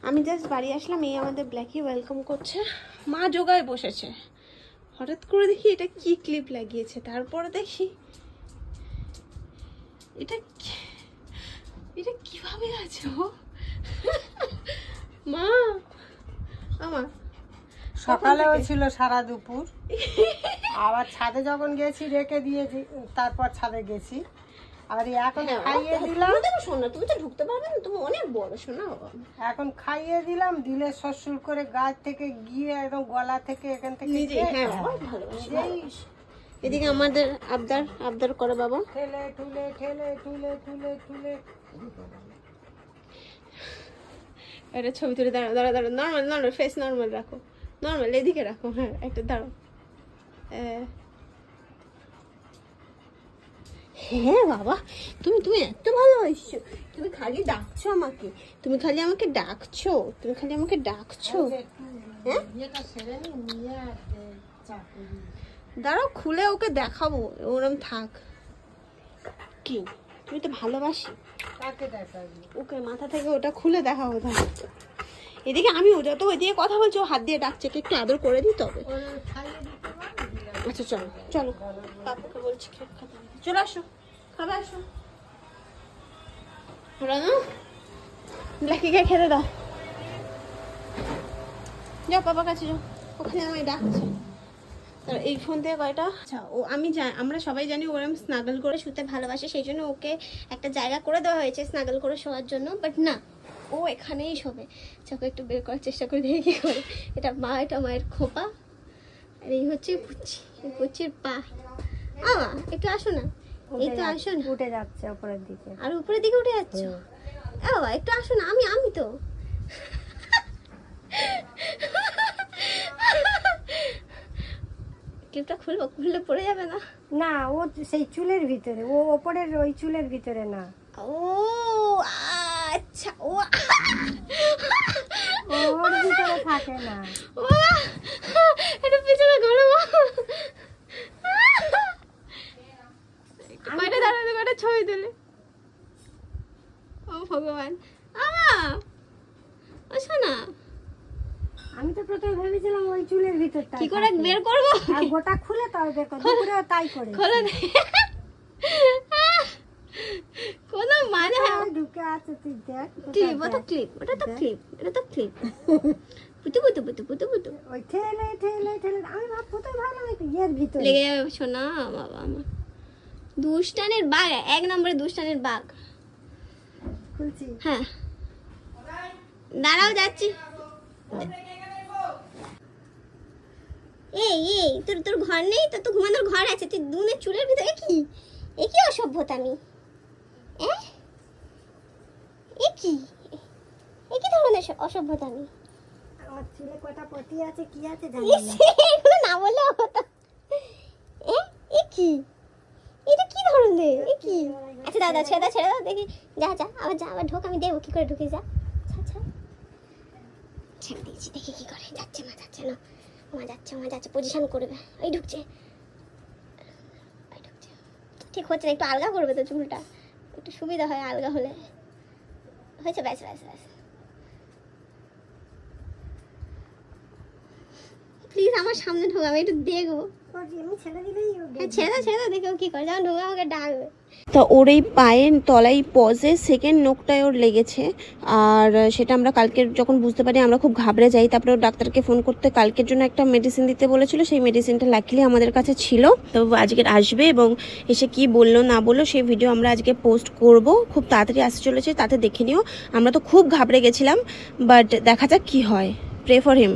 আমি জাস্ট বাড়ি আসলাম, এই আমাদের ব্ল্যাকি ওয়েলকাম করছে, মা যোগায় বসেছে। হঠাৎ করে দেখি এটা কি ক্লিপ লাগিয়েছে, তারপরে দেখি এটা কিভাবে আছে ও মা। আমার সকালেও ছিল সারা দুপুর, আবার ছাদে যখন গেছি রেখে দিয়েছি, তারপর ছাদে গেছি, আবার এখন খাইয়ে দিলাম। শোনা তুমি তো ঢুকতে পারবে না, তুমি অনেক বড় শোনা। এখন খাইয়ে দিলাম, দিলে সরসুর করে গাছ থেকে গিয়ে একদম গলা থেকে এখান থেকে এদিকে আমাদের আবদার করে বাবা, ঠেলে ঠুলে ঠেলে ঠুলে ঠুলে ঠুলে। একটা ছবি তুলে দাঁড়া নর্মাল ফেস নর্মাল রাখো, নর্মাল এদিকে রাখো। হ্যাঁ একটা দাঁড়াও। হ্যাঁ বাবা তুমি এত ভালোবাসছো, তুমি খালি ডাকছো আমাকে, হ্যাঁ দাঁড়াও খুলে ওকে দেখাবো, ওরম থাক। কি তুমি তো ভালোবাসি, ওকে মাথা থেকে ওটা খুলে দেখাবো। এদিকে আমি ও যত ওইদিকে কথা বলছি, ও হাত দিয়ে ডাকছে, একটু আদর করে দিই তবে। আচ্ছা চলো চলো, পাপাকে বলছি চলে আসো, খাবে আসো। ব্ল্যাকিকে খেতে দাও, যাও পাপার কাছে যাও, ওখানে আমায় ডাকছে। এই ফোন থেকে কয়টা। আচ্ছা ও আমরা সবাই জানি ওরম স্নাগল করে শুতে ভালোবাসে, সেই জন্য ওকে একটা জায়গা করে দেওয়া হয়েছে স্নাগল করে শোয়ার জন্য, বাট না ও এখানেই শোবে। চোখে একটু বের করার চেষ্টা করে দেখি কি করে। এটা মায়ের খোপা, আর এই হচ্ছে পুচি, এই পুচির পা। একটু আসো না, এই তো আসো না, উঠে যাচ্ছে উপরের দিকে, আর উপরের দিকে উঠে যাচ্ছ। একটু আসো না, আমি তো ক্লিপটা খুললে পড়ে যাবে না? না, ও সেই চুলের ভিতরে, ও ওপরের ওই চুলের ভিতরে না। ও আচ্ছা, ওর ভিতরে থাকে না। এটা পিছনে ঘোরে কয়টা দাঁড়াতে, কয়টা ছবি দিলে। ও ভগবান, শোনা আমি তো প্রথমে ভেবেছিলাম ওই চুলের ভিতরটা কি করে বের করবো, আর গোটা খুলে তবে বের করব, পুরো তাই করে খোলে কোন মানে ঢুকে আছে। তুই দেখ, ওটা তো ক্লিপ পুতু ওই ঠেলে ঠেলে ঠেলে আমি ভাবলাম এর ভিতরে লেগে যাবে। শোনা বাবা, আমার দুষ্টানের বাঘ, 1 নম্বরে দুষ্টানের বাঘ। খুলছি, হ্যাঁ দাঁড়াও যাচ্ছি। এই তোর ঘর নেই তো? তো ঘুমানোর ঘর আছে, তুই দুনের চুলের ভিতরে কি অসভ্যতামি। কি ধরনের অসভ্যতামি? আমার চুলে কটা পটি আছে কি আছে জানি না, এগুলো না বললে হতো। এটা কি ধরনের আচ্ছা দাদা ছেড়ে দাও দেখি। যা আবার ঢোক, আমি দেখবো কি করে ঢুকে। যা ছেড়ে দিয়েছি, দেখি কি করে। যাচ্ছে মা যাচ্ছে পজিশন করবে। ওই ঢুকছে, ঠিক হচ্ছে না, একটু আলগা করবে তো চুলটা, একটু সুবিধা হয় আলগা হলে। হয়েছে, ব্যাস প্লিজ আমার সামনে ঢোক, আমি একটু দেখবো। ছেড়ে দাও দেখো কি করে। যখন ঢোকা আমাকে ডাকবে। তো ওর এই পায়ের তলায় পজে সেকেন্ড নোকটায় ওর লেগেছে, আর সেটা আমরা কালকে যখন বুঝতে পারি আমরা খুব ঘাবড়ে যাই। তারপরে ওর ডাক্তারকে ফোন করতে কালকের জন্য একটা মেডিসিন দিতে বলেছিল, সেই মেডিসিনটা লাকিলি আমাদের কাছে ছিল। তো আজকে আসবে এবং এসে কি বললো না বললো সেই ভিডিও আমরা আজকে পোস্ট করব, খুব তাড়াতাড়ি আসতে চলেছে, তাতে দেখে নিও। আমরা তো খুব ঘাবড়ে গেছিলাম, বাট দেখা যাক কি হয়। Pray for him.